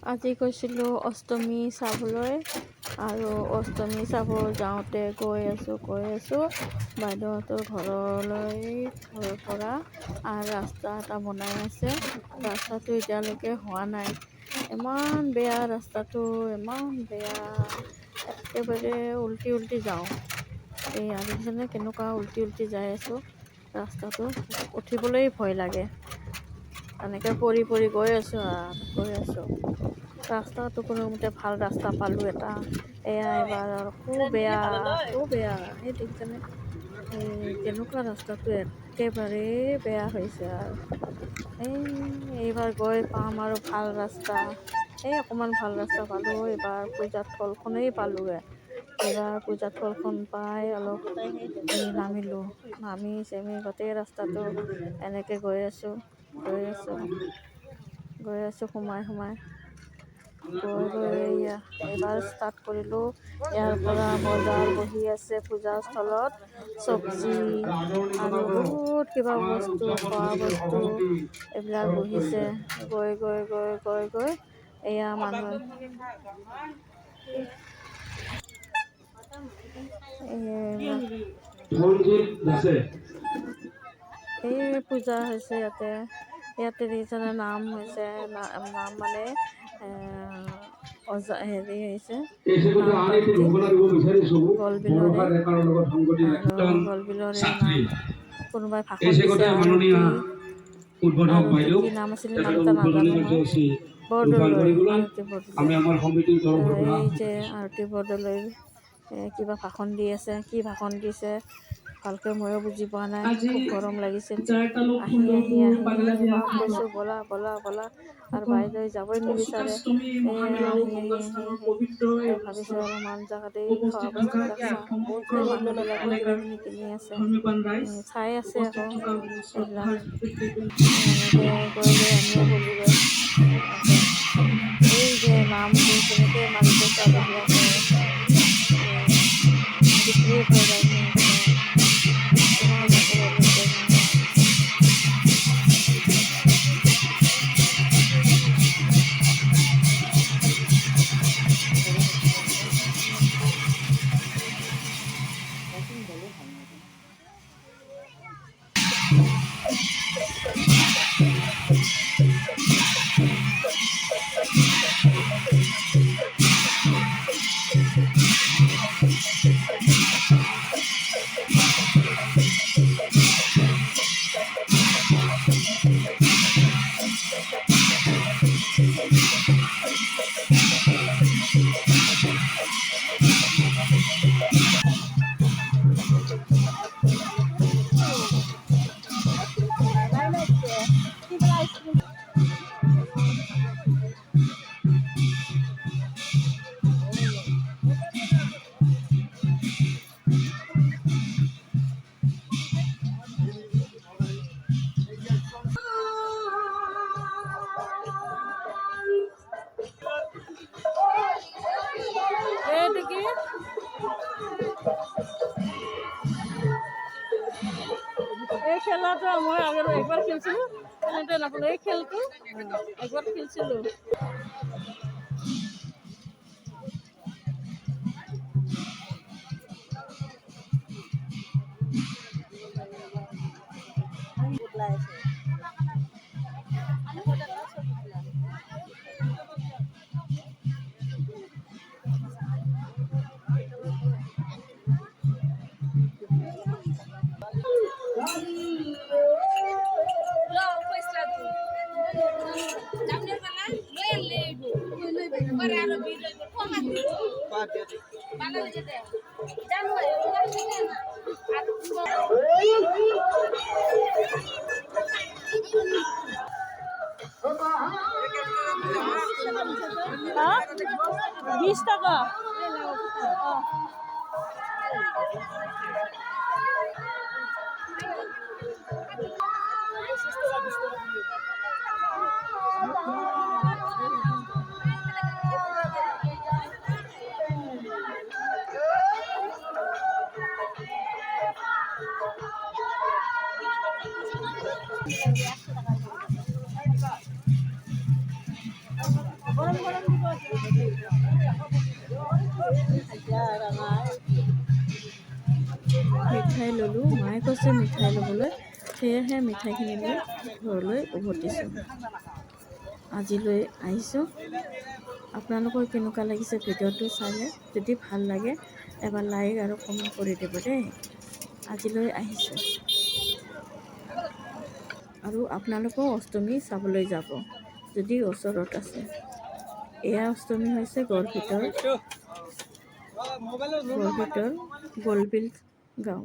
আজি গৈছিলোঁ অষ্টমী চাবলৈ আৰু অষ্টমী চাব যাওঁতে গৈ আছোঁ বাইদেউহঁতৰ ঘৰৰ পৰা ৰাস্তা এটা বনাই আছে। ৰাস্তাটো এতিয়ালৈকে হোৱা নাই। ইমান বেয়া ৰাস্তাটো, ইমান বেয়া, একেবাৰে উল্টি যাওঁ। এই দেখিছেনে কেনেকুৱা উল্টি যাই আছোঁ। ৰাস্তাটো উঠিবলৈ ভয় লাগে। এনেকৈ পৰি গৈ আছোঁ। ৰাস্তাটো কোনোমতে ভাল ৰাস্তা পালোঁ এটা। এয়া এবাৰ খুব বেয়া। এই দেখিছেনে কেনেকুৱা ৰাস্তাটো একেবাৰে বেয়া হৈছে আৰু। এইবাৰ গৈ পাম আৰু ভাল ৰাস্তা। অকণমান ভাল ৰাস্তা পালোঁ। এইবাৰ পূজাত থলখনেই পালোঁগৈ। এইবাৰ পূজাত থলখন পাই অলপ নামিলোঁ। নামি গোটেই ৰাস্তাটো এনেকৈ গৈ আছোঁ সোমাই গৈ এইবাৰ ষ্টাৰ্ট কৰিলোঁ। ইয়াৰ পৰা বজাৰ বহি আছে পূজা স্থলত। চব্জি আৰু বহুত কিবা বস্তু, খোৱা বস্তু এইবিলাক বহিছে। গৈ এয়া মানুহ এই পূজা হৈছে ইয়াতে দেখিছেনে নাম হৈছে। নাম মানে হেৰি হৈছে গলবিলৰে নাম। কোনোবাই ভাষণ দিছে আৰতী কি নাম আছিল নাম এটা নাজানো মই। বৰদলৈ আৰতী বৰদলৈ। এই যে আৰতী বৰদলৈৰ কিবা ভাষণ দি আছে। কি ভাষণ দিছে ভালকৈ ময়ো বুজি পোৱা নাই। খুব গৰম লাগিছিল। আহি বাপ কৈছোঁ বলা আৰু বাইদেউ যাবই নিবিচাৰে। ভাবিছোঁ অলপমান জেগাতেই খোৱা বস্তুবিলাক চাওঁ। মানুহবিলাকো কিবা কিবি কিনি আছে, চাই আছে আকৌ এইবিলাক। গৈ আমিও গ'লোগৈ। এই যে নামবোৰ কেনেকৈ মাৰিছে ছোৱালীবিলাকে, বিক্ৰী হৈ যায় কিমান ওপৰলৈকে এইটো কি এই খেলাটো মই একবাৰ খেলিছিলোঁ। এনেকৈ নাপালোঁ। এই খেলটো একবাৰ খেলিছিলোঁ। হ্যাঁ 20 টাকা। বড় মিঠাই ল'লোঁ, মায়ে কৈছে মিঠাই ল'বলৈ, সেয়েহে মিঠাইখিনি লৈ ঘৰলৈ উভতিছোঁ। আজিলৈ আহিছোঁ। আপোনালোকৰ কেনেকুৱা লাগিছে ভিডিঅ'টো চালে? যদি ভাল লাগে এবাৰ লাইক আৰু কমেণ্ট কৰি দিব দেই। আজিলৈ আহিছোঁ। আৰু আপোনালোকেও অষ্টমী চাবলৈ যাব যদি ওচৰত আছে। এয়া অষ্টমী হৈছে গড়বেতৰ গলবিল গাঁও।